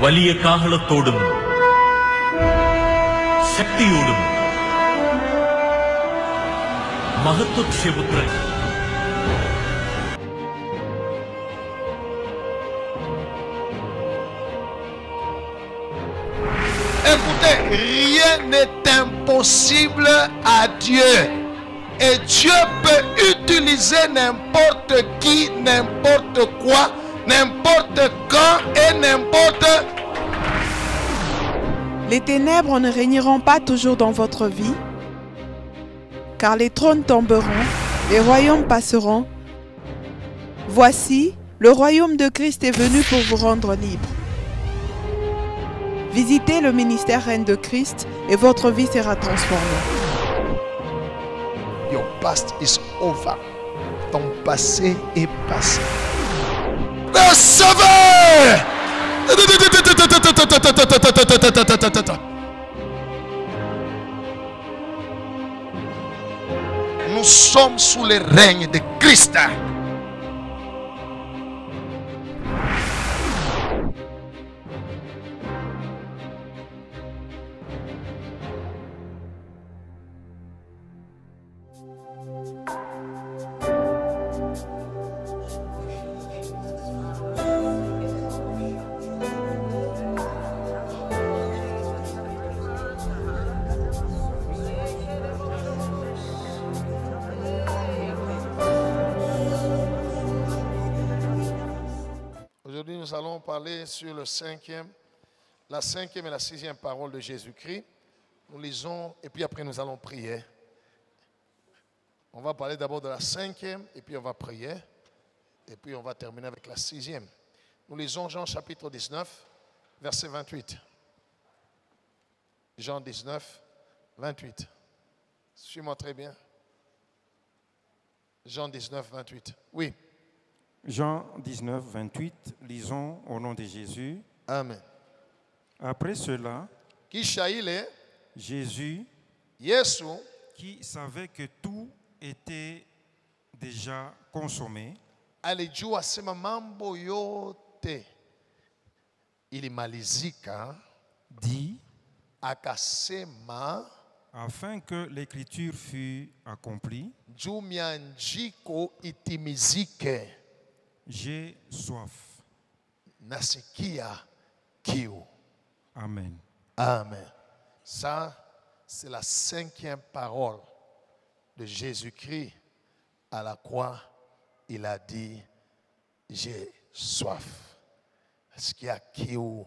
വലിയ കാഹളത്തോടും ശക്തിയോടും മഹത്വക്ഷേപുത്രൻ Écoutez, rien n'est impossible à Dieu. Et Dieu peut utiliser n'importe qui, n'importe quoi, n'importe quand et n'importe. Les ténèbres ne régneront pas toujours dans votre vie, car les trônes tomberont, les royaumes passeront. Voici, le royaume de Christ est venu pour vous rendre libre. Visitez le ministère Reine de Christ et votre vie sera transformée. Your past is over. Ton passé est passé. Le sauveur! Nous sommes sous le règne de Christ. Aujourd'hui, nous allons parler sur la cinquième et la sixième parole de Jésus-Christ. Nous lisons et puis après nous allons prier. On va parler d'abord de la cinquième et puis on va prier. Et puis on va terminer avec la sixième. Nous lisons Jean chapitre 19, verset 28. Jean 19, 28. Suis-moi très bien. Jean 19, 28. Oui. Jean 19, 28, lisons au nom de Jésus. Amen. Après cela, Jésus, qui savait que tout était déjà consommé, dit, afin que l'écriture fût accomplie, j'ai soif. Nasikia kiu. Amen. Amen. Ça, c'est la cinquième parole de Jésus-Christ à la croix. Il a dit, j'ai soif. Nasikia kiu.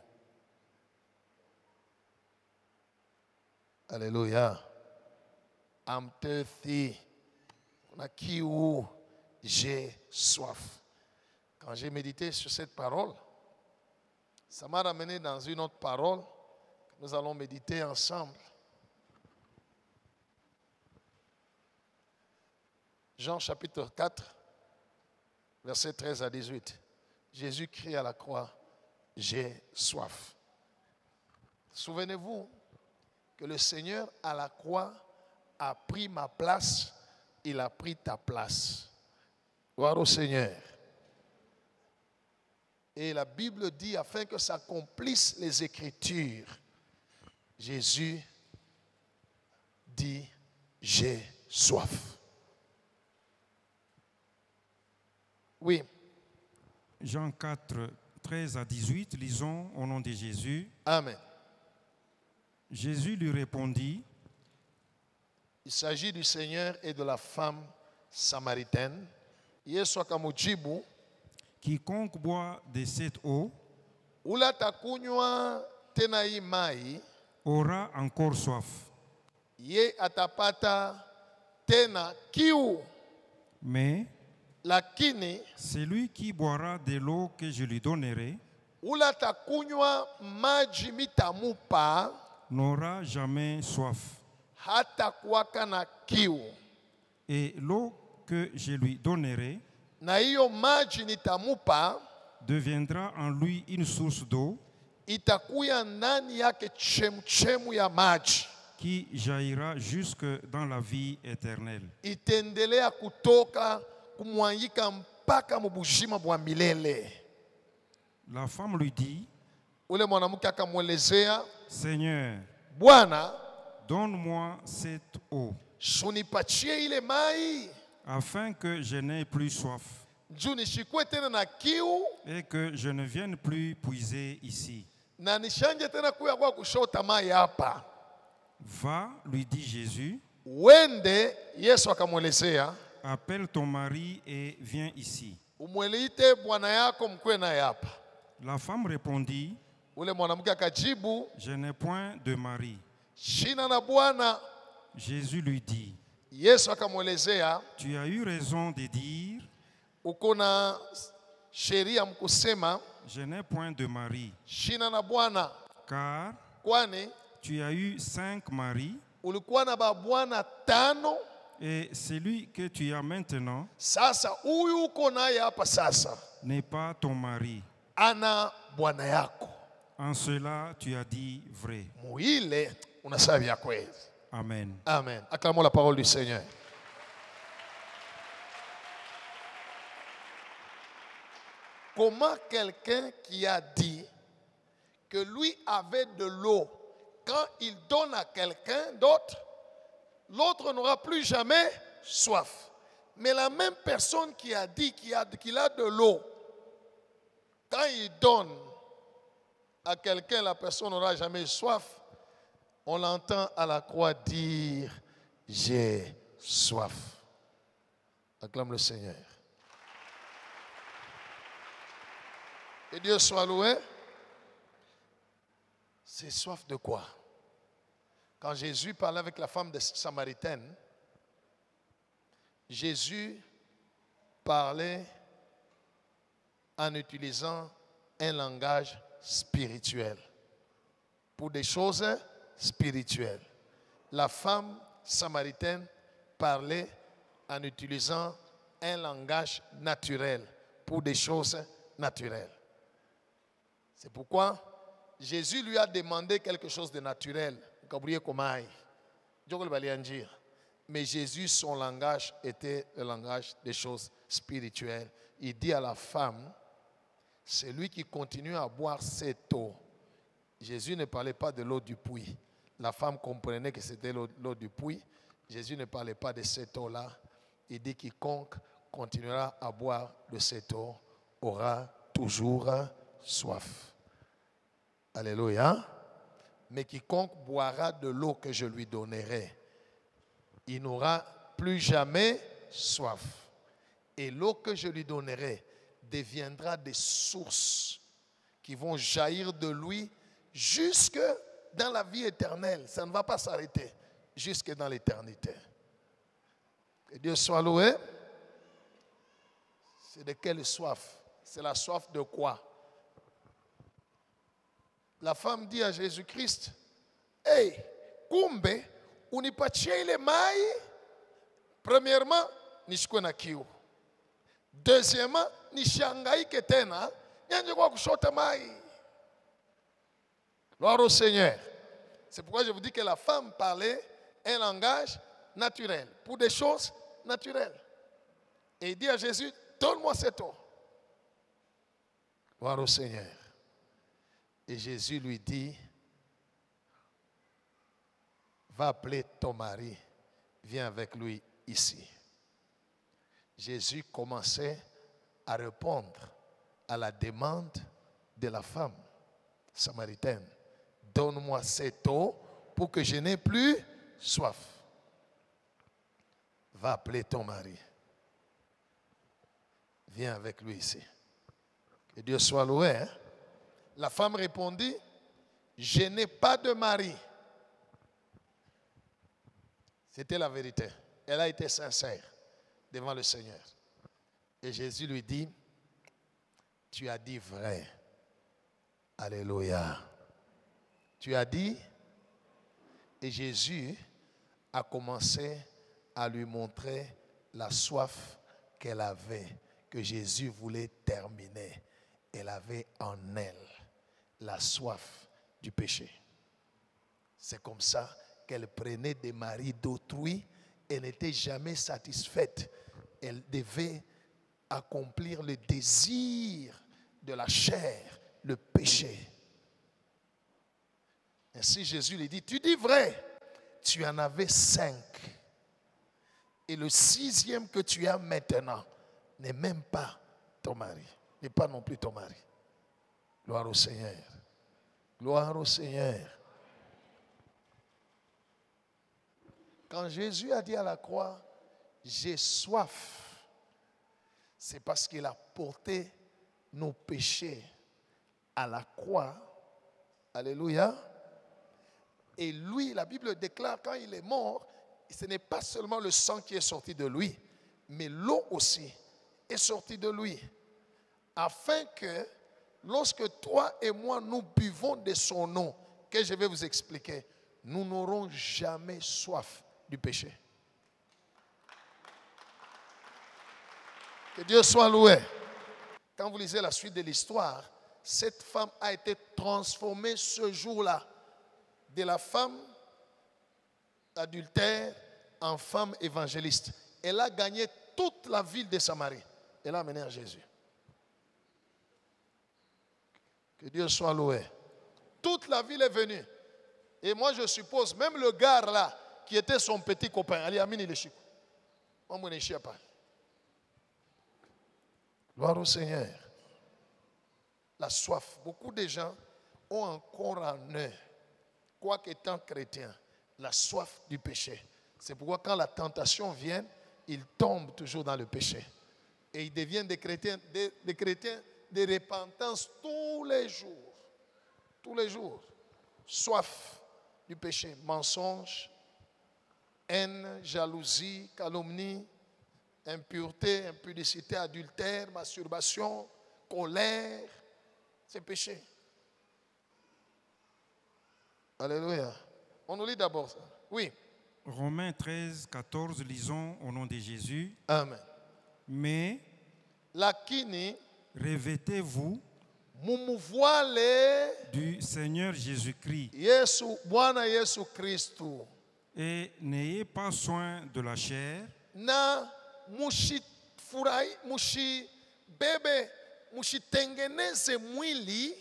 Alléluia. I'm thirsty. Kiu. J'ai soif. Quand j'ai médité sur cette parole, ça m'a ramené dans une autre parole que nous allons méditer ensemble. Jean chapitre 4, versets 13 à 18. Jésus crie à la croix, j'ai soif. Souvenez-vous que le Seigneur à la croix a pris ma place, il a pris ta place. Gloire au Seigneur. Et la Bible dit, afin que s'accomplissent les Écritures, Jésus dit, j'ai soif. Oui. Jean 4, 13 à 18, lisons au nom de Jésus. Amen. Jésus lui répondit, il s'agit du Seigneur et de la femme samaritaine. Yesu akamujibu, quiconque boit de cette eau aura encore soif. Ye atapata tena kiu. Mais lakini celui qui boira de l'eau que je lui donnerai maji mitamupa n'aura jamais soif. Hata kuwaka na kiu. Et l'eau que je lui donnerai na hiyo maji nitamupa deviendra en lui une source d'eau itakuya ndani yake chemchemu ya maji qui jaillira jusque dans la vie éternelle. Itendelea kutoka kumwangika mpaka mubujima bwa milele. La femme lui dit, ule mwanamke akamwelezea, Seigneur, Bwana, donne-moi cette eau, sunipatie ile mai afin que je n'ai plus soif juu nishikwe tena na kiu et que je ne vienne plus puiser ici. na nishanje tena kuya kwa kushota mai hapa. Va, lui dit Jésus, Wende, Yesu akamwelezea, appelle ton mari et viens ici. umwelite bwana yako mkwe naye hapa. La femme répondit, Ule mwanamke akajibu, je n'ai point de mari. shina na bwana. Jésus lui dit, Yesu akamwelezea, tu as eu raison de dire, uko na sheria mkusema je n'ai point de mari, shina na bwana, car kwani tu as eu 5 maris, ulikuwa na babwana 5, et celui que tu as maintenant sasa huyu uko naye hapa sasa n'est pas ton mari. ana bwana yako. En cela, tu as dit vrai. Muile unasema vya kweli. Amen. Amen. Acclamons la parole du Seigneur. Comment quelqu'un qui a dit que lui avait de l'eau, quand il donne à quelqu'un d'autre, l'autre n'aura plus jamais soif. Mais la même personne qui a dit qu'il a de l'eau, quand il donne à quelqu'un, la personne n'aura jamais soif. On l'entend à la croix dire, j'ai soif. Acclame le Seigneur. Et Dieu soit loué. C'est soif de quoi? Quand Jésus parlait avec la femme samaritaine, Jésus parlait en utilisant un langage spirituel pour des choses spirituelles. La femme samaritaine parlait en utilisant un langage naturel pour des choses naturelles. C'est pourquoi Jésus lui a demandé quelque chose de naturel. Mais Jésus, son langage était le langage des choses spirituelles. Il dit à la femme, celui qui continue à boire cette eau. Jésus ne parlait pas de l'eau du puits. La femme comprenait que c'était l'eau du puits. Jésus ne parlait pas de cette eau-là. Il dit quiconque continuera à boire de cette eau aura toujours soif. Alléluia. Mais quiconque boira de l'eau que je lui donnerai, il n'aura plus jamais soif. Et l'eau que je lui donnerai deviendra des sources qui vont jaillir de lui jusque dans la vie éternelle. Ça ne va pas s'arrêter jusque dans l'éternité. Que Dieu soit loué. C'est de quelle soif? C'est la soif de quoi? La femme dit à Jésus-Christ, hey, kumbe, unipatie ile mai. Premièrement, nishikwe na kiu. Deuxièmement, nishangaike tena, nyanje kwa kushota mai. Gloire au Seigneur. C'est pourquoi je vous dis que la femme parlait un langage naturel, pour des choses naturelles. Et il dit à Jésus, donne-moi cette eau. Gloire au Seigneur. Et Jésus lui dit, va appeler ton mari, viens avec lui ici. Jésus commençait à répondre à la demande de la femme samaritaine. Donne-moi cette eau pour que je n'ai plus soif. Va appeler ton mari. Viens avec lui ici. Que Dieu soit loué. Hein? La femme répondit, je n'ai pas de mari. C'était la vérité. Elle a été sincère devant le Seigneur. Et Jésus lui dit, tu as dit vrai. Alléluia. Tu as dit, et Jésus a commencé à lui montrer la soif qu'elle avait, que Jésus voulait terminer. Elle avait en elle la soif du péché. C'est comme ça qu'elle prenait des maris d'autrui. Elle n'était jamais satisfaite. Elle devait accomplir le désir de la chair, le péché. Ainsi Jésus lui dit, tu dis vrai, tu en avais 5. Et le 6e que tu as maintenant n'est même pas ton mari, n'est pas non plus ton mari. Gloire au Seigneur. Gloire au Seigneur. Quand Jésus a dit à la croix, j'ai soif, c'est parce qu'il a porté nos péchés à la croix. Alléluia. Et lui, la Bible déclare, quand il est mort, ce n'est pas seulement le sang qui est sorti de lui, mais l'eau aussi est sortie de lui. Afin que, lorsque toi et moi, nous buvons de son eau, que je vais vous expliquer, nous n'aurons jamais soif du péché. Que Dieu soit loué. Quand vous lisez la suite de l'histoire, cette femme a été transformée ce jour-là de la femme adultère en femme évangéliste. Elle a gagné toute la ville de Samarie. Elle a amené à Jésus. Que Dieu soit loué. Toute la ville est venue. Et moi je suppose, même le gars là, qui était son petit copain, Ali Amini le Chico. Moi, je ne pas. Gloire au Seigneur. La soif. Beaucoup de gens ont encore en eux, quoique étant chrétiens, la soif du péché. C'est pourquoi quand la tentation vient, ils tombent toujours dans le péché. Et ils deviennent des chrétiens de repentance tous les jours. Tous les jours. Soif du péché. Mensonge, haine, jalousie, calomnie, impureté, impudicité, adultère, masturbation, colère. C'est péché. Alléluia. On nous lit d'abord ça. Oui. Romains 13, 14, lisons au nom de Jésus. Amen. Mais Lakini revêtez-vous mumuvwale du Seigneur Jésus-Christ Yesu, Bwana Yesu Kristu. et n'ayez pas soin de la chair Na mushifurai, mushibebe, mushitengeneze mwili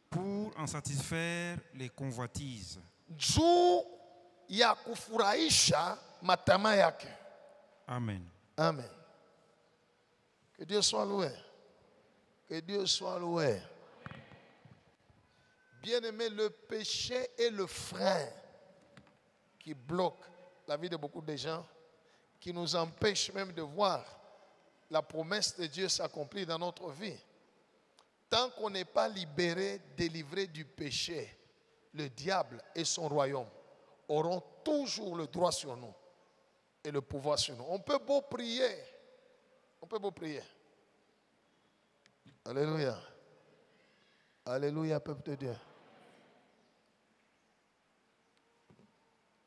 pour en satisfaire les convoitises. juu ya kufurahisha matama yake. Amen. Amen. Que Dieu soit loué. Que Dieu soit loué. Bien-aimé, le péché est le frein qui bloque la vie de beaucoup de gens, qui nous empêche même de voir la promesse de Dieu s'accomplir dans notre vie. Tant qu'on n'est pas libéré, délivré du péché, le diable et son royaume auront toujours le droit sur nous et le pouvoir sur nous. On peut beau prier. On peut beau prier. Alléluia. Alléluia, peuple de Dieu.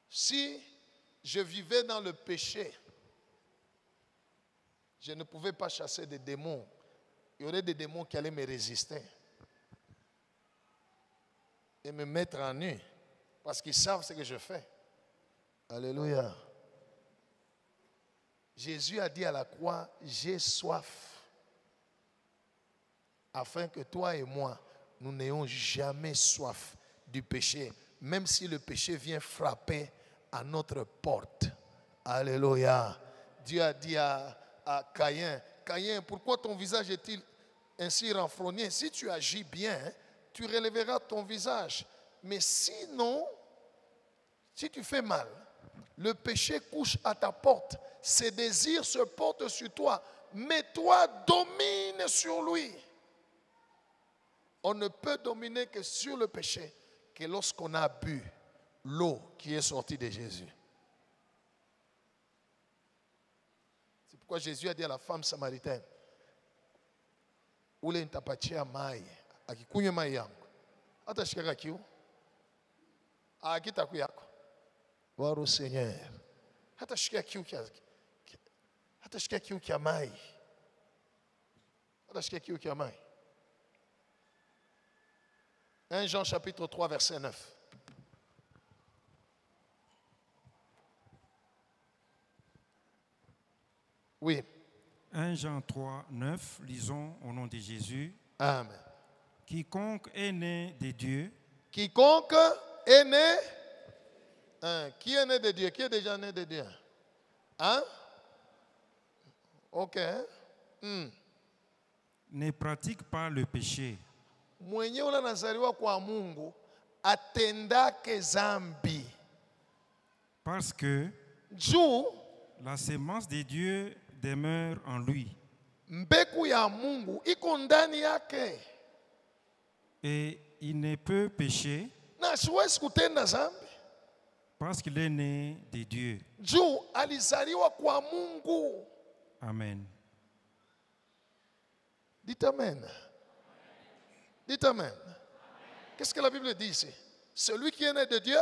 Si je vivais dans le péché, je ne pouvais pas chasser des démons. Il y aurait des démons qui allaient me résister et me mettre en nu parce qu'ils savent ce que je fais. Alléluia. Jésus a dit à la croix, j'ai soif, afin que toi et moi, nous n'ayons jamais soif du péché, même si le péché vient frapper à notre porte. Alléluia. Dieu a dit à Caïn, Caïn, pourquoi ton visage est-il ainsi renfrogné? Si tu agis bien, tu relèveras ton visage. Mais sinon, si tu fais mal, le péché couche à ta porte. Ses désirs se portent sur toi. Mais toi, domine sur lui. On ne peut dominer que sur le péché que lorsqu'on a bu l'eau qui est sortie de Jésus. C'est pourquoi Jésus a dit à la femme samaritaine, ule nitapatia mai, akikunywa mai yangu, hata shikaka kiu, akitaku yako. Gloire au Seigneur. Hata shika kiu kia mai. Hata shika kiu kia mai. 1 Jean chapitre 3 verset 9. Oui. 1 Jean 3, 9, lisons au nom de Jésus. Amen. Quiconque est né de Dieu Quiconque est né. Qui est né de Dieu? Qui est déjà né de Dieu? Hein? Ok. Ne pratique pas le péché, Mwenye unazaliwa kwa Mungu atendake zambi. parce que Juu la sémence de Dieu demeure en lui. mbegu ya Mungu iko ndani yake. Et il ne peut pécher Na siwezi kutenda zambi. parce qu'il est né de Dieu. Juu alizaliwa kwa Mungu. Amen. Dites amen. Dites amen. Qu'est-ce que la Bible dit ici? Celui qui est né de Dieu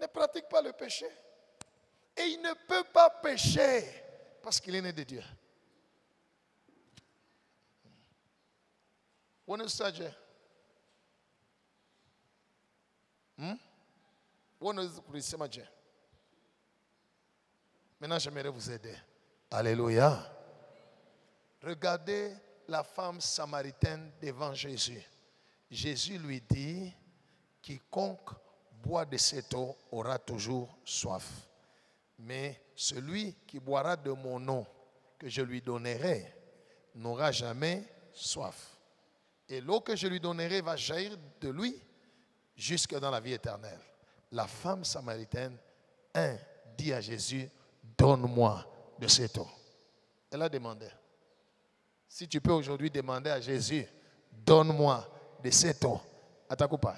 ne pratique pas le péché. Et il ne peut pas pécher parce qu'il est né de Dieu. Où est Dieu? Où est Dieu? Maintenant, j'aimerais vous aider. Alléluia. Regardez la femme samaritaine devant Jésus. Jésus lui dit, quiconque boit de cette eau aura toujours soif. Mais celui qui boira de mon eau que je lui donnerai n'aura jamais soif. Et l'eau que je lui donnerai va jaillir de lui jusque dans la vie éternelle. La femme samaritaine, dit à Jésus, donne-moi de cette eau. Elle a demandé. Si tu peux aujourd'hui demander à Jésus, donne-moi de cette eau. Atakupa.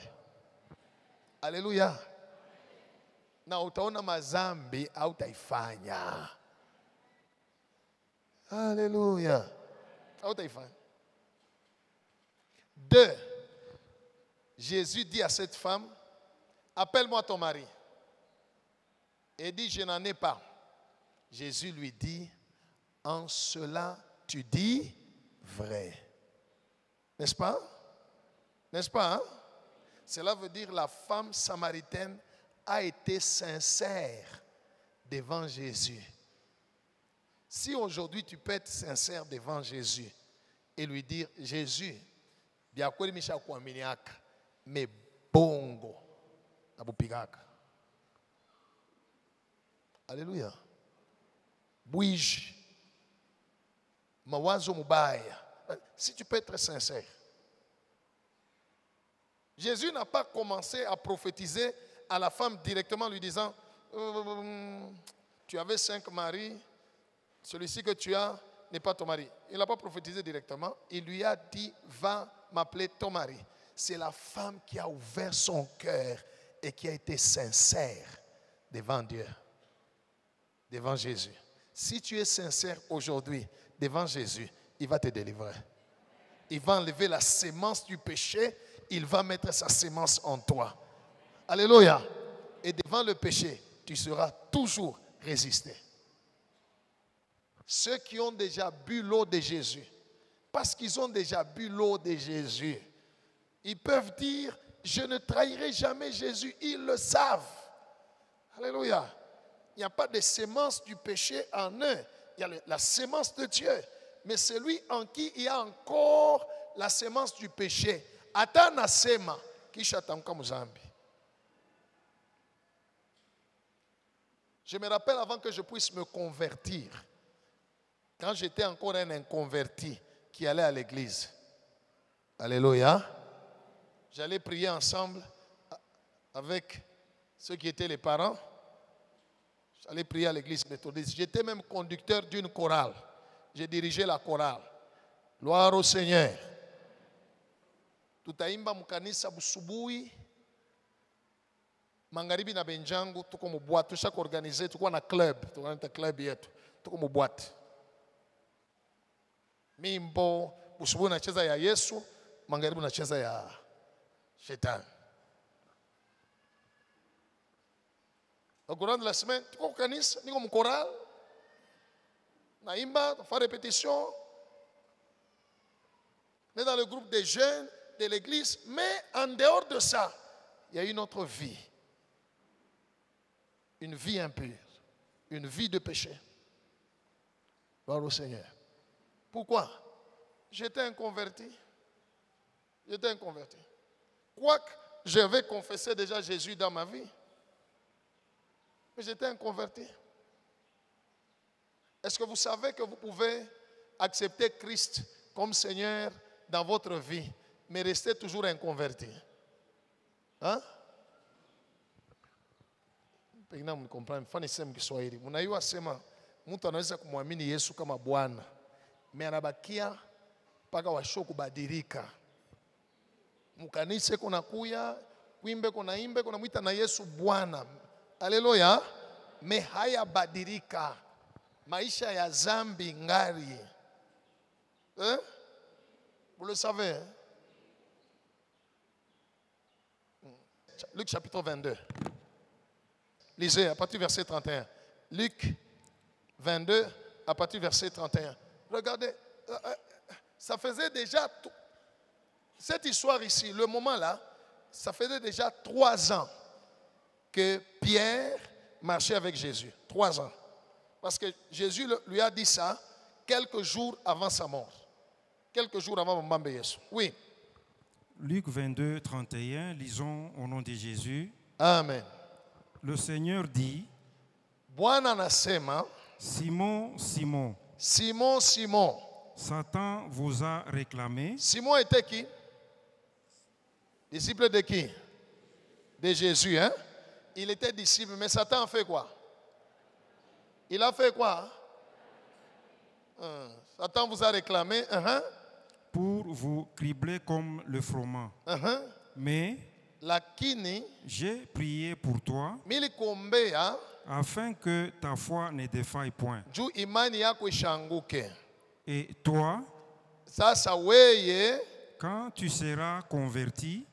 Alléluia. Na utaona mazambi hautaifanya. Alléluia. Hautaifanya. 2. Jésus dit à cette femme, appelle-moi ton mari. Et dit, je n'en ai pas. Jésus lui dit, en cela tu dis vrai. N'est-ce pas? N'est-ce pas? Hein? Cela veut dire la femme samaritaine a été sincère devant Jésus. Si aujourd'hui tu peux être sincère devant Jésus et lui dire, Jésus, mais bongo, alléluia. Bouige. Mawazo mubaya. Si tu peux être sincère. Jésus n'a pas commencé à prophétiser à la femme directement lui disant, tu avais 5 maris, celui-ci que tu as n'est pas ton mari. Il n'a pas prophétisé directement. Il lui a dit, va m'appeler ton mari. C'est la femme qui a ouvert son cœur et qui a été sincère devant Dieu, devant Jésus. Si tu es sincère aujourd'hui devant Jésus, il va te délivrer. Il va enlever la sémence du péché. Il va mettre sa sémence en toi. Alléluia. Et devant le péché, tu seras toujours résisté. Ceux qui ont déjà bu l'eau de Jésus, parce qu'ils ont déjà bu l'eau de Jésus, ils peuvent dire, je ne trahirai jamais Jésus. Ils le savent. Alléluia. Il n'y a pas de sémence du péché en eux. Il y a la sémence de Dieu. Mais celui en qui il y a encore la sémence du péché, ata nasema kisha tamka mzambi. Je me rappelle avant que je puisse me convertir, quand j'étais encore un inconverti qui allait à l'église. Alléluia. J'allais prier ensemble avec ceux qui étaient les parents. J'allais prier à l'église méthodiste. J'étais même conducteur d'une chorale. J'ai dirigé la chorale. Gloire au Seigneur. Tutaimba mukanisa busubuhi. Mangaribi na benjangu tuko mu boîte. Tushaka organiser tuko na club. Tuko na club yetu. Tuko mu boîte. Mimbo busubuhi nacheza ya Yesu, mangaribi nacheza ya Shetani. Au courant de la semaine, tu comprends kanisa, niko mu chorale. Naimba, on fait répétition. On est dans le groupe des jeunes de l'église, mais en dehors de ça, il y a une autre vie. Une vie impure, une vie de péché. Gloire au Seigneur. Pourquoi? J'étais un converti. J'étais un converti. Quoique j'avais confessé déjà Jésus dans ma vie. Mais j'étais un converti. Est-ce que vous savez que vous pouvez accepter Christ comme Seigneur dans votre vie, mais rester toujours un converti? Hein? Pengine mnikomprani, mfano niseme Kiswahili. Mnaiwa sema mtu anaweza kumwamini Yesu kama Bwana, mais anabakia mpaka washo kubadilika. Mkanisa kuna kuya, kuimbe kuna imbe, kuna mwita na Yesu Bwana. Haleluya. Me haya badilika. Maisha ya zambi ngari. Vous le savez. Hein? Luc chapitre 22. Lisez à partir du verset 31. Luc 22 à partir du verset 31. Regardez, ça faisait déjà, cette histoire ici, le moment là, ça faisait déjà 3 ans que Pierre marchait avec Jésus. 3 ans. Parce que Jésus lui a dit ça quelques jours avant sa mort. Quelques jours avant Mbambe Yesu. Oui. Luc 22, 31, lisons au nom de Jésus. Amen. Le Seigneur dit, Bwana anasema, Simon, Simon, Simon, Simon. Satan vous a réclamé. Simon était qui? Disciple de qui? De Jésus, hein? Il était disciple, mais Satan a fait quoi? Il a fait quoi? Satan vous a réclamé Pour vous cribler comme le froment. Mais lakini j'ai prié pour toi milikombea afin que ta foi ne défaille point. juu imani yako ishanguke. Et toi, Sasa weye quand tu seras converti,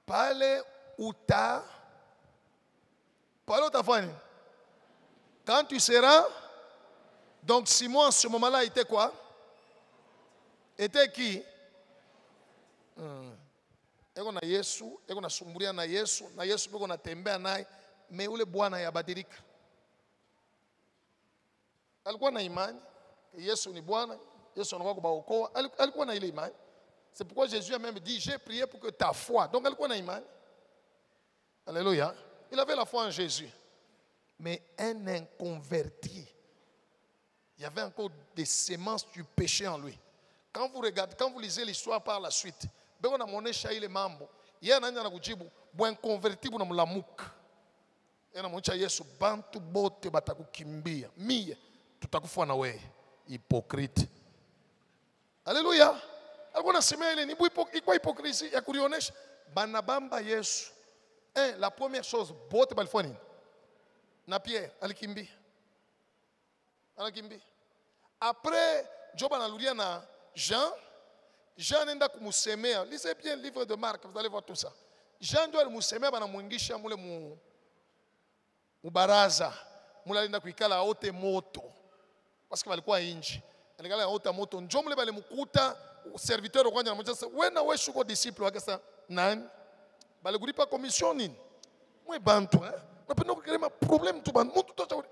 pale utafanya. Quand tu seras, donc Simon en ce moment-là était quoi? Était qui? Eko na Yesu, eko na sumburia na Yesu eko na tembea naye, me ule Bwana yabadilika. Alikuwa na imani, Yesu ni Bwana, Yesu anakuwa kubaokoa, alikuwa na ile imani. C'est pourquoi Jésus a même dit, j'ai prié pour que ta foi. Donc alikuwa na imani. Alléluia. Il avait la foi en Jésus. Mais un inconverti, il y avait encore des semences du péché en lui. Quand vous regardez, quand vous lisez l'histoire par la suite, beko na muonesha ile mambo, yeye ananya na kujibu, bwen converti buna mulamuka. Yeye anamuacha Yesu, bantu bote batakukimbia. Mie tutakufa na wewe, hypocrite. Alléluia. Alikuwa nasema ile ni kwa hypocrisie ya kurionesha banabamba Yesu. La première chose, bote balifanya nini? Na Pierre alikimbia. Après, Job analuria na Jean nenda kumusemea. Lisez bien le livre de Marc, vous allez voir tout ça. Jean doit kumusemea banamuingisha mule mubaraza. Mule alinda kuikala aote moto. Parce que walikuwa inji. Alikala aote moto. Njo mule balimukuta serviteur kwanja anamwambia, "Wewe na wewe shuko disciple wake sasa nani?" Balikulipa commission nini? Mwe bantu, hein? Napenda kukelema problème tout bantu. Mtu tocha.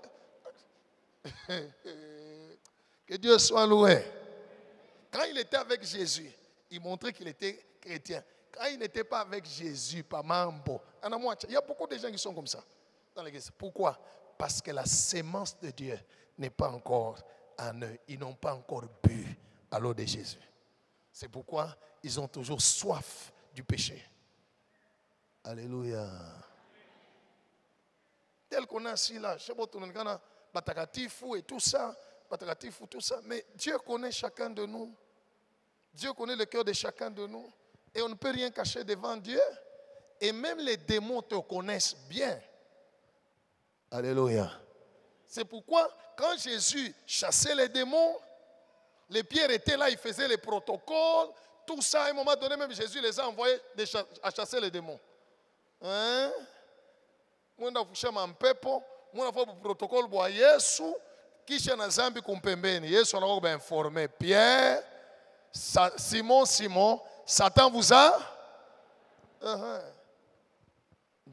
Que Dieu soit loué. Quand il était avec Jésus, il montrait qu'il était chrétien. Quand il n'était pas avec Jésus, pas mambo. Il y a beaucoup de gens qui sont comme ça dans l'église. Pourquoi? Parce que la sémence de Dieu n'est pas encore en eux. Ils n'ont pas encore bu à l'eau de Jésus. C'est pourquoi ils ont toujours soif du péché. Alléluia. Tel qu'on a ici là, je sais pas tout le monde, batakatifu et tout ça. Mais Dieu connaît chacun de nous. Dieu connaît le cœur de chacun de nous. Et on ne peut rien cacher devant Dieu. Et même les démons te connaissent bien. Alléluia. C'est pourquoi, quand Jésus chassait les démons, les pierres étaient là, il faisait les protocoles, tout ça. À un moment donné, même Jésus les a envoyés à chasser les démons. Hein? Moi, je vais protocole pour Yesu. Kisha na zambi kumpembeni. Yesu anakuwa informé. Pierre, Simon, Satan vous a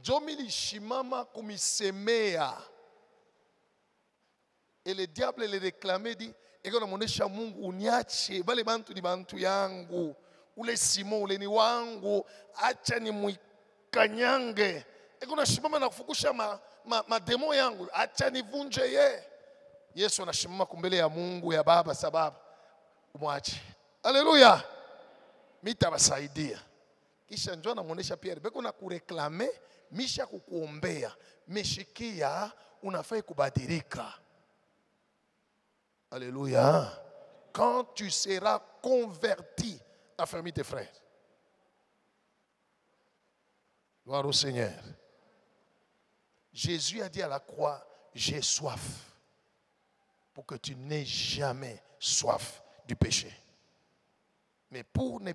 Jomili shimama kumisemea. Et le diable le réclamait, dit, eko namuonesha Mungu uniache, bale bantu ni bantu yangu. Ule Simon ule ni wangu, acha kanyange. Eko nashimama na kufukusha mademo yangu. Acha nivunje ye. Yesu anashimama kumbele ya Mungu ya Baba sababu umwache. Haleluya. Mitabasaidia. Kisha njoo namuonesha Pierre, beko na kureklame, misha kukuombea, meshikia unafai kubadilika. Alléluia. Quand tu seras converti, affermis tes frères. Gloire au Seigneur. Jésus a dit à la croix, j'ai soif. Pour que tu n'aies jamais soif du péché. Mais pour ne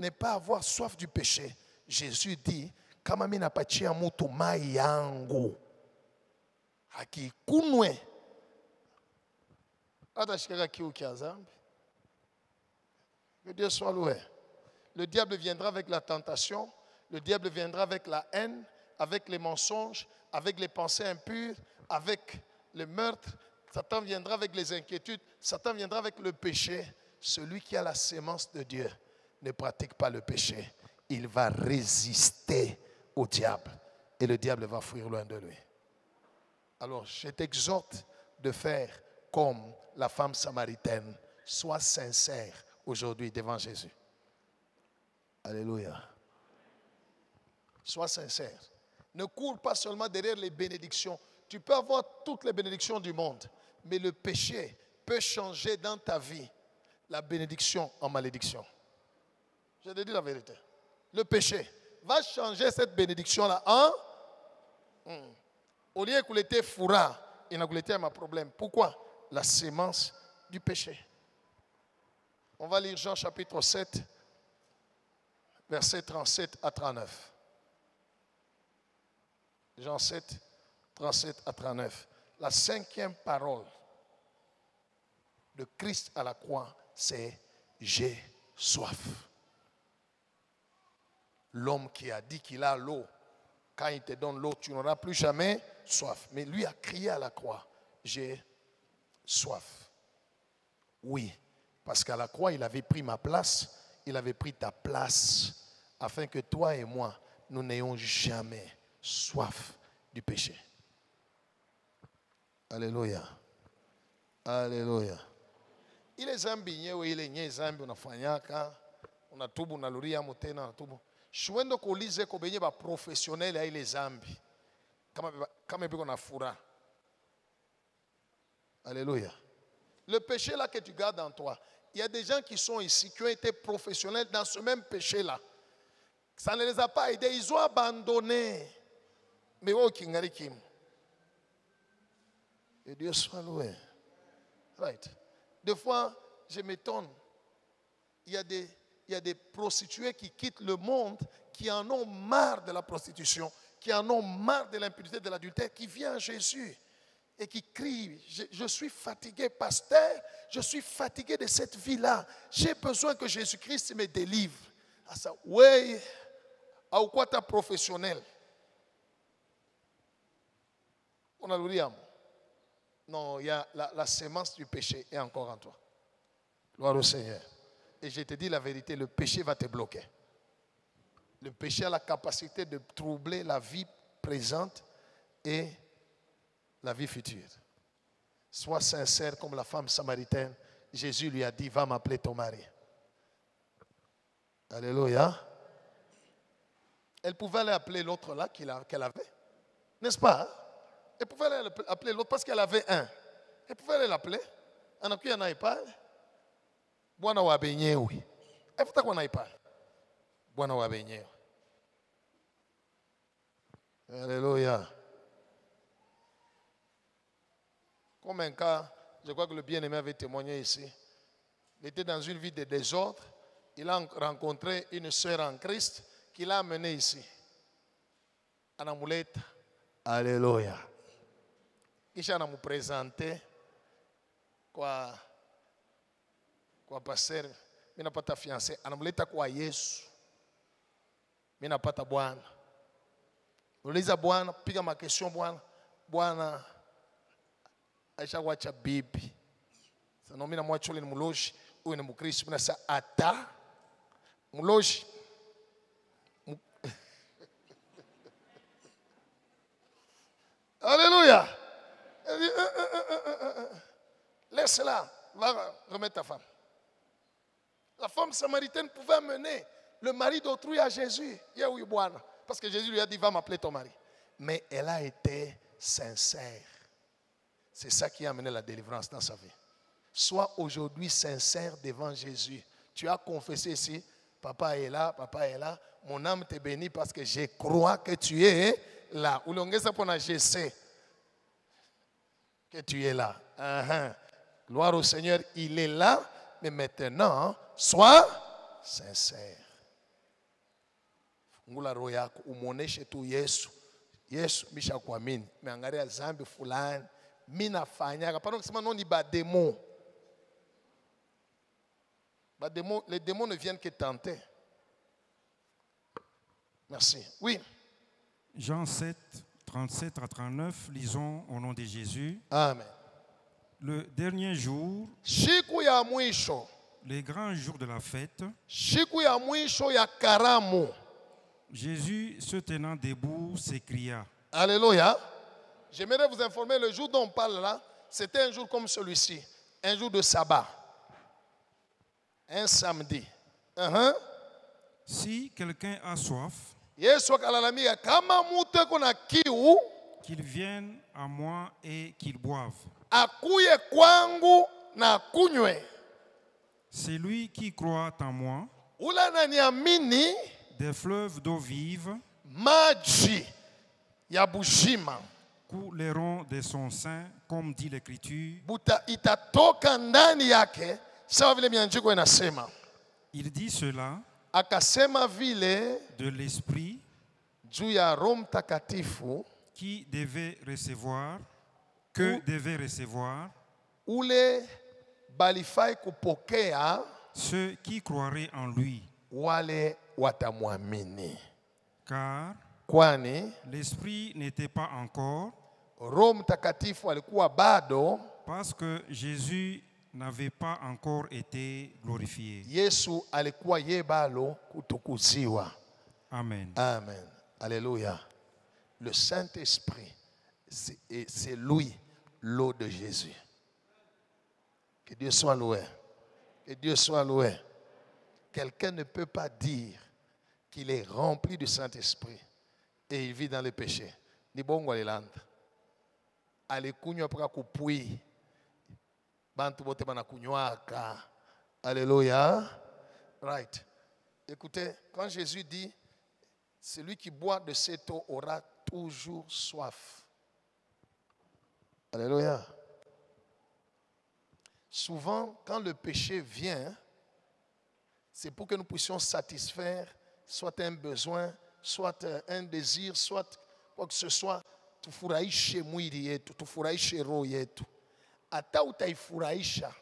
pas avoir soif du péché, Jésus dit, kama mimi napatia mtu mai yangu, hakikunwe atashikaka kiu kia zambi. Que Dieu soit loué. Le diable viendra avec la tentation, le diable viendra avec la haine, avec les mensonges, avec les pensées impures, avec le meurtre. Satan viendra avec les inquiétudes, Satan viendra avec le péché. Celui qui a la sémence de Dieu ne pratique pas le péché. Il va résister au diable et le diable va fuir loin de lui. Alors, je t'exhorte de faire comme la femme samaritaine. Sois sincère aujourd'hui devant Jésus. Alléluia. Sois sincère. Ne cours pas seulement derrière les bénédictions. Tu peux avoir toutes les bénédictions du monde, mais le péché peut changer dans ta vie la bénédiction en malédiction. Je te dis la vérité. Le péché va changer cette bénédiction-là en... Au lieu qu'il était fourra, il n'a été un problème. Pourquoi? La sémence du péché. On va lire Jean chapitre 7, versets 37 à 39. Jean 7, 37 à 39. La cinquième parole de Christ à la croix, c'est « J'ai soif ». L'homme qui a dit qu'il a l'eau, quand il te donne l'eau, tu n'auras plus jamais soif. Mais lui a crié à la croix, j'ai soif. Oui, parce qu'à la croix, il avait pris ma place, il avait pris ta place, afin que toi et moi, nous n'ayons jamais soif du péché. Alléluia. Alléluia. Il est zambi, il est zambi, on a fanyaka, on a tubu, on a luria, on a tubu. Shuendo kolize ko benye ba professionnel ya ile zambi kama biko na fura. Alléluia. Le péché là que tu gardes en toi, il y a des gens qui sont ici qui ont été professionnels dans ce même péché là. Ça ne les a pas aidés, ils ont abandonné. Mais oh kingari kim. Et Dieu soit loué. Right. Des fois, je m'étonne. Il y a des prostituées qui quittent le monde, qui en ont marre de la prostitution, qui en ont marre de l'impunité, de l'adultère, qui viennent à Jésus et qui crient, je suis fatigué, pasteur, je suis fatigué de cette vie-là. J'ai besoin que Jésus-Christ me délivre. À ça, oui, à quoi tu es professionnel? On a le non, il y a la sémence du péché est encore en toi. Gloire au Seigneur. Et je te dis la vérité, le péché va te bloquer. Le péché a la capacité de troubler la vie présente et la vie future. Sois sincère comme la femme samaritaine. Jésus lui a dit, va m'appeler ton mari. Alléluia. Elle pouvait aller appeler l'autre là qu'elle avait. N'est-ce pas? Hein? Elle pouvait aller appeler l'autre parce qu'elle avait un. Elle pouvait aller l'appeler. On a qui en a pas. Bwana wa benyewe. Efuta kwa naipa. Bwana wa benyewe. Alléluia. Comme un cas, je crois que le bien-aimé avait témoigné ici. Il était dans une vie de désordre. Il a rencontré une sœur en Christ qui l'a amené ici. Anamuleta. Alléluia. Kisha anamu présenter kwa pasteur, mimi napata fiancé, anamleta kwa Yesu. Mimi napata bwana. Uliza bwana, piga makesho bwana. Bwana aisha kuacha bibi. Sasa mimi namwacha yule ni mloji, huyu ni Mkristo. Mimi nasa ata mloji. Alléluia. Elle dit, laisse-la, va remettre ta femme. La femme samaritaine pouvait amener le mari d'autrui à Jésus. Parce que Jésus lui a dit, va m'appeler ton mari. Mais elle a été sincère. C'est ça qui a amené la délivrance dans sa vie. Sois aujourd'hui sincère devant Jésus. Tu as confessé ici, papa est là, mon âme te bénit parce que je crois que tu es là. Ou je sais que tu es là. Gloire au Seigneur, il est là, mais maintenant, sois sincère. Ngula roho yako umuoneshe tu Yesu. Yesu bisha kuamini. Meangalia zambi fulani. Mimi nafanyaga. Pendant que non ni ba démon. Les démons ne viennent que tenter. Merci. Oui. Jean 7, 37 à 39, lisons au nom de Jésus. Amen. Le dernier jour, Siku ya mwisho. les grands jours de la fête, Siku ya mwisho ya karamu. Jésus, se tenant debout, s'écria. Alléluia. J'aimerais vous informer, le jour dont on parle là, c'était un jour comme celui-ci. Un jour de sabbat. Un samedi. Si quelqu'un a soif, qu'il vienne à moi et qu'il boive. Akuye kwangu na kunywe. Celui qui croit en moi, Ula naniamini, des fleuves d'eau vive maji ya bujima couleront de son sein, comme dit l'Écriture. buta itatoka ndani yake, sawa vile miandiko inasema. Il dit cela Akasema vile de l'Esprit juu ya Roho Mtakatifu qui devait recevoir, que devait recevoir ule balifai kupokea ceux qui croiraient en lui. wale watamwamini. Car Kwani l'Esprit n'était pas encore, Roho Mtakatifu alikuwa bado, parce que Jésus n'avait pas encore été glorifié. Yesu alikuwa yebalo kutukuziwa. Amen. Amen. Alléluia. Le Saint-Esprit, c'est lui, l'eau de Jésus. Que Dieu soit loué. Que Dieu soit loué. Quelqu'un ne peut pas dire qu'il est rempli du Saint-Esprit et il vit dans le péché. Ni bongo alilanda. Alikunywa paka kupui. Bantu bote bana kunywaka. Alléluia. Right. Écoutez, quand Jésus dit, celui qui boit de cette eau aura toujours soif. Alléluia. Souvent, quand le péché vient, c'est pour que nous puissions satisfaire soit un besoin, soit un désir, soit quoi que ce soit. Tufurahishe mwili yetu, tufurahishe roho yetu. Hata utaifurahisha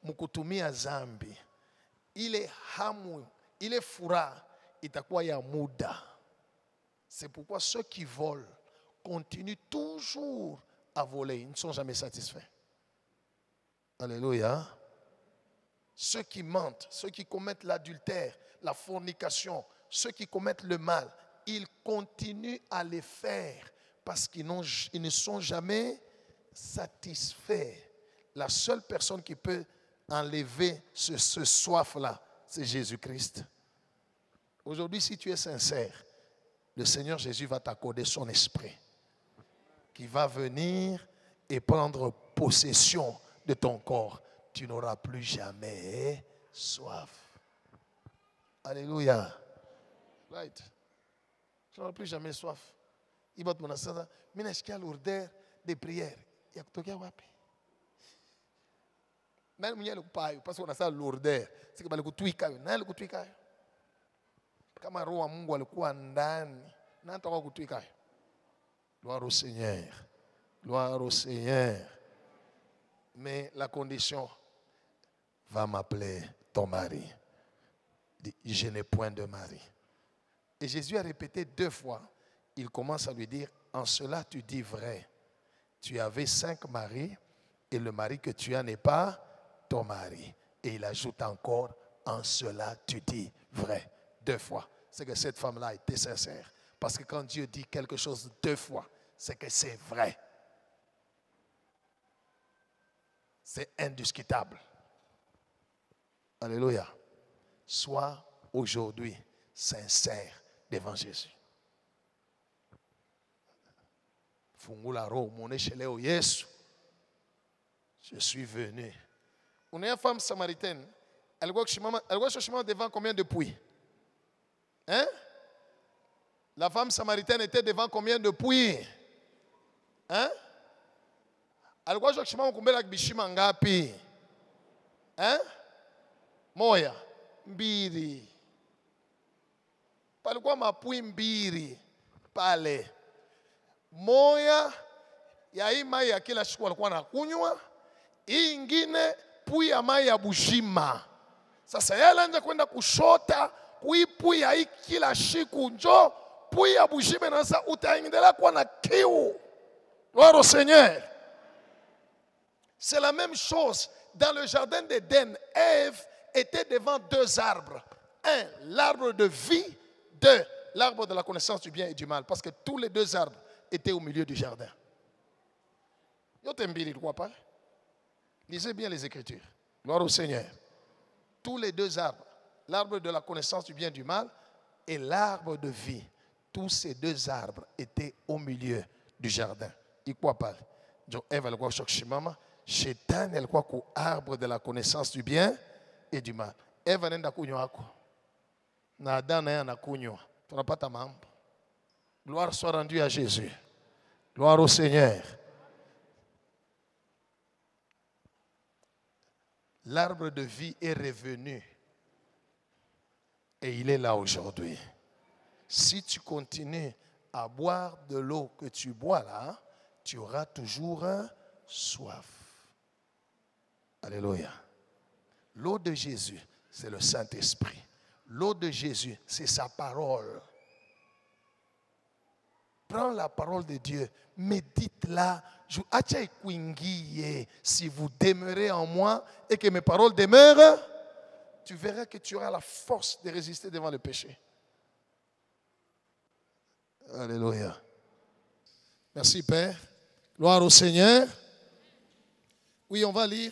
mkutumia zambi, ile hamu, ile furaha itakuwa ya muda. C'est pourquoi ceux qui volent continuent toujours à voler. Ils ne sont jamais satisfaits. Alléluia. Ceux qui mentent, ceux qui commettent l'adultère, la fornication, ceux qui commettent le mal, ils continuent à les faire parce qu'ils ne sont jamais satisfaits. La seule personne qui peut enlever ce soif-là, c'est Jésus-Christ. Aujourd'hui, si tu es sincère, le Seigneur Jésus va t'accorder son esprit qui va venir et prendre possession de ton corps. Tu n'auras plus jamais soif. Alléluia. Right. Tu n'auras plus jamais soif. Il va te demander ça. Mais est-ce qu'il y a l'ordre des prières? Il y a que wapi. Même il y a le paille parce qu'on a ça l'ordre. C'est que le kutuika, na le kutuika. Kama roho wa Mungu alikuwa ndani, na nataka kutuika. Gloire au Seigneur. Gloire au Seigneur. Mais la condition, va m'appeler ton mari. Dit, je n'ai point de mari. Et Jésus a répété 2 fois. Il commence à lui dire, en cela tu dis vrai. Tu avais 5 maris et le mari que tu as n'est pas ton mari. Et il ajoute encore, en cela tu dis vrai. 2 fois. C'est que cette femme-là était sincère. Parce que quand Dieu dit quelque chose 2 fois, c'est que c'est vrai. C'est indiscutable. Alléluia. Sois aujourd'hui sincère devant Jésus. Fungularo, mon échelé Yesu. Je suis venu. On est une femme samaritaine. Elle voit chercher devant combien de puits? Hein? La femme samaritaine était devant combien de puits? Hein? Elle voit chercher combien de bishima ngapi? Hein? Moya, mbiri. Palikuwa mapui mbiri pale. Moya ya hii mai ya kila siku walikuwa nakunywa, hii ingine pui ya mai ya bushima. Sasa yeye anaanza kwenda kushota kui pui ya hii kila siku, njo pui ya bushima, na sasa utaendelea kuwa na kiu. Gloire au Seigneur. C'est la même chose dans le jardin d'Éden. Ève était devant deux arbres. Un, l'arbre de vie. Deux, l'arbre de la connaissance du bien et du mal. Parce que tous les deux arbres étaient au milieu du jardin. Yo t'embili, tu crois pas? Lisez bien les Écritures. Gloire au Seigneur. Tous les deux arbres, l'arbre de la connaissance du bien et du mal et l'arbre de vie, tous ces deux arbres étaient au milieu du jardin. Il croit pas? Donc Ève elle croit choc chimama, Shétan elle croit qu'au arbre de la connaissance du bien et du mal. Ève nenda kunywa ako. Na Adam na yana kunywa. Tunapata mambo. Gloire soit rendue à Jésus. Gloire au Seigneur. L'arbre de vie est revenu. Et il est là aujourd'hui. Si tu continues à boire de l'eau que tu bois là, tu auras toujours soif. Alléluia. L'eau de Jésus, c'est le Saint-Esprit. L'eau de Jésus, c'est sa parole. Prends la parole de Dieu, médite-la. Si vous demeurez en moi et que mes paroles demeurent, tu verras que tu auras la force de résister devant le péché. Alléluia. Merci Père. Gloire au Seigneur. Oui, on va lire.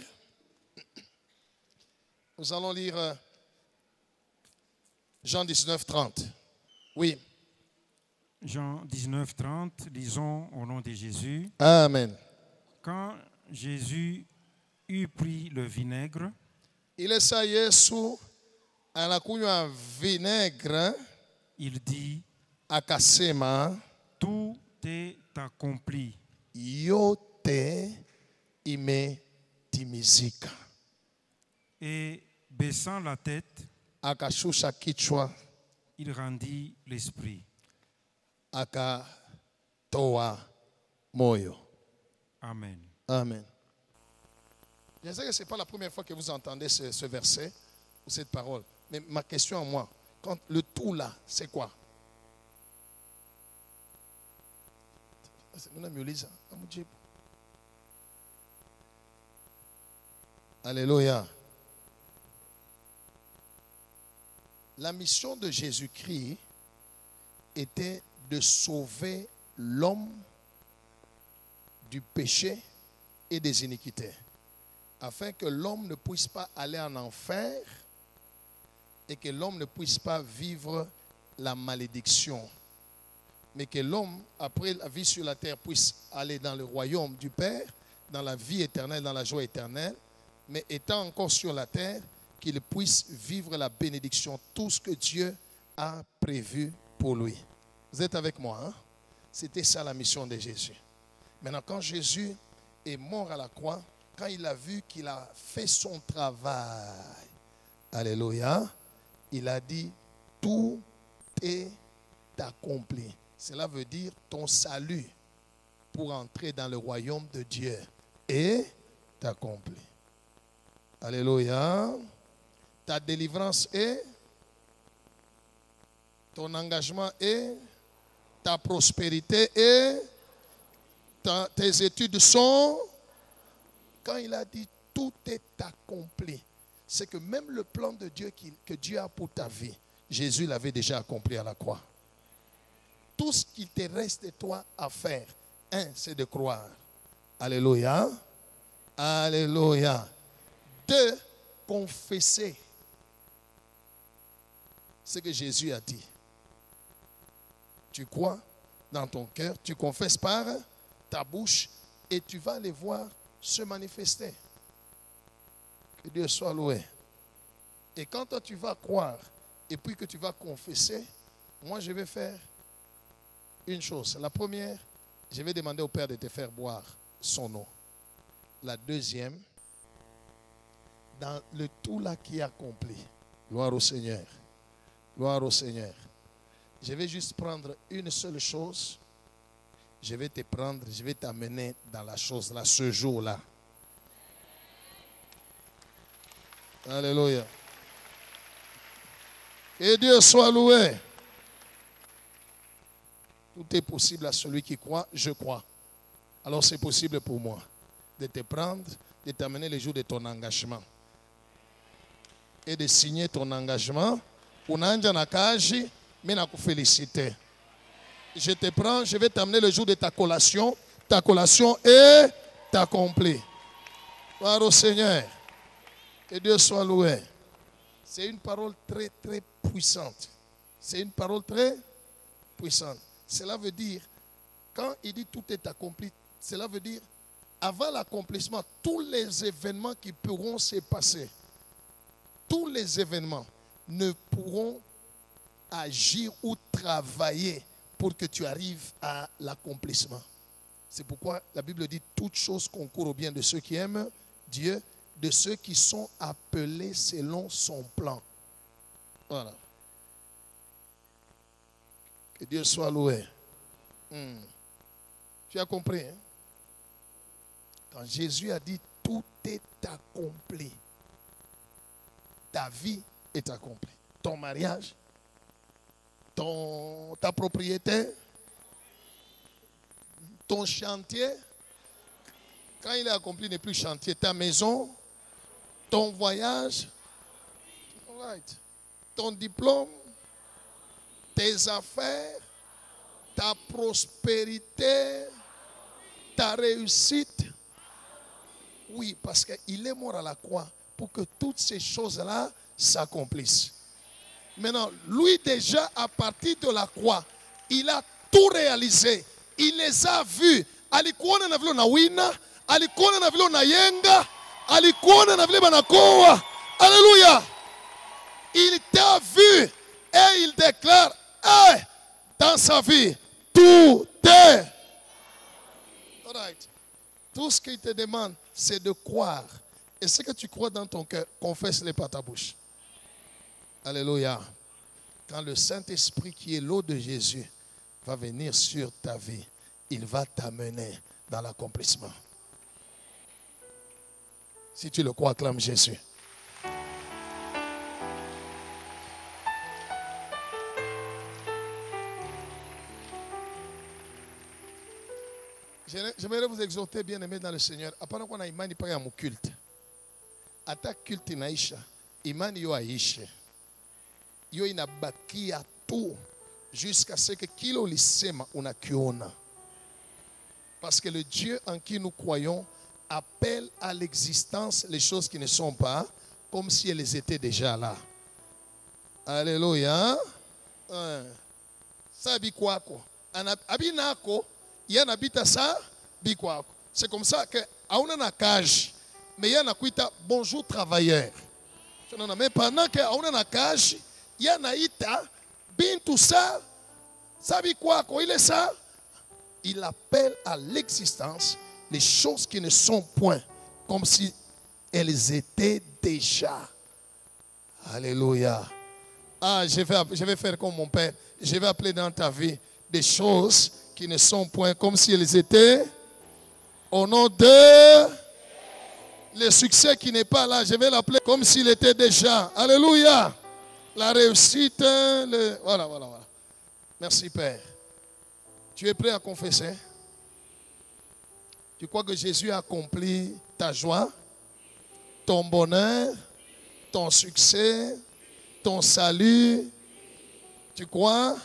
Nous allons lire Jean 19, 30. Oui. Jean 19, 30, lisons au nom de Jésus. Amen. Quand Jésus eut pris le vinaigre, Il est ça, Yesu, anakunywa vinaigre, il dit, akasema, tout est accompli. yote imetimizika. Et baissant la tête, Akashusha kichwa, il rendit l'esprit. akatoa moyo. Amen. Amen. Je sais que ce n'est pas la première fois que vous entendez ce verset ou cette parole. Mais ma question à moi, quand le tout là, c'est quoi? Alléluia. La mission de Jésus-Christ était de sauver l'homme du péché et des iniquités, afin que l'homme ne puisse pas aller en enfer et que l'homme ne puisse pas vivre la malédiction, mais que l'homme, après la vie sur la terre, puisse aller dans le royaume du Père, dans la vie éternelle, dans la joie éternelle, mais étant encore sur la terre, qu'il puisse vivre la bénédiction, tout ce que Dieu a prévu pour lui. Vous êtes avec moi, hein? C'était ça la mission de Jésus. Maintenant, quand Jésus est mort à la croix, quand il a vu qu'il a fait son travail, alléluia, il a dit, tout est accompli. Cela veut dire ton salut pour entrer dans le royaume de Dieu est accompli. Alléluia. Ta délivrance est, ton engagement est, ta prospérité est, tes études sont. Quand il a dit tout est accompli, c'est que même le plan de Dieu que Dieu a pour ta vie, Jésus l'avait déjà accompli à la croix. Tout ce qu'il te reste de toi à faire, c'est de croire. Alléluia. Alléluia. 2, confesser ce que Jésus a dit. Tu crois dans ton cœur, tu confesses par ta bouche et tu vas les voir se manifester. Que Dieu soit loué. Et quand toi tu vas croire et puis que tu vas confesser, moi je vais faire une chose. La première, je vais demander au Père de te faire boire son eau. La deuxième, dans le tout là qui est accompli, gloire au Seigneur, gloire au Seigneur. Je vais juste prendre une seule chose. Je vais te prendre, je vais t'amener dans la chose là, ce jour-là. Alléluia. Que Dieu soit loué. Tout est possible à celui qui croit, je crois. Alors c'est possible pour moi de te prendre, de t'amener le jour de ton engagement. Et de signer ton engagement. Unanja nakaji, mais na féliciter. Je te prends, je vais t'amener le jour de ta collation. Ta collation est accomplie. Gloire au Seigneur. Que Dieu soit loué. C'est une parole très, très puissante. C'est une parole très puissante. Cela veut dire, quand il dit tout est accompli, cela veut dire, avant l'accomplissement, tous les événements qui pourront se passer, tous les événements ne pourront agir ou travailler pour que tu arrives à l'accomplissement. C'est pourquoi la Bible dit toutes choses concourent au bien de ceux qui aiment Dieu, de ceux qui sont appelés selon son plan. Voilà. Que Dieu soit loué. Tu as compris, hein? Quand Jésus a dit tout est accompli, ta vie est accomplie. Ton mariage, ta propriété, ton chantier, quand il est accompli, il n'est plus chantier. Ta maison, ton voyage, right. Ton diplôme, tes affaires, ta prospérité, ta réussite. Oui, parce qu'il est mort à la croix pour que toutes ces choses-là s'accomplissent. Maintenant, lui déjà, à partir de la croix, il a tout réalisé. Il les a vus. Alikuona na vile na wina, alikuona na vile na yenga, alikuona na vile banakoa. Alléluia. Il t'a vu et il déclare, hey, dans sa vie, tout est. All right. Tout ce qu'il te demande, c'est de croire. Et ce que tu crois dans ton cœur, confesse-le par ta bouche. Alléluia. Quand le Saint-Esprit qui est l'eau de Jésus va venir sur ta vie, il va t'amener dans l'accomplissement. Si tu le crois, acclame Jésus. J'aimerais vous exhorter, bien-aimés dans le Seigneur. Apparemment qu'on a imani pas mon culte. Ata culte inaisha, imani yo aishe. Yo inabakia tout jusqu'à ce que kilo lisema unakiona. Parce que le Dieu en qui nous croyons appelle à l'existence les choses qui ne sont pas comme si elles étaient déjà là. Alléluia. Ça bikwako. Abinako. C'est comme ça que auna na cage, mais yana kuita bonjour travailleur. Mais pendant que auna na cage, yana ita bintu ça, sabi quoi il est ça, il appelle à l'existence les choses qui ne sont point comme si elles étaient déjà. Alléluia. Ah, je vais faire comme mon père. Je vais appeler dans ta vie des choses qui ne sont point comme si elles étaient au nom de le succès qui n'est pas là, je vais l'appeler comme s'il était déjà. Alléluia. La réussite, voilà. Merci Père. Tu es prêt à confesser? Tu crois que Jésus a accompli ta joie, ton bonheur, ton succès, ton salut? Tu crois?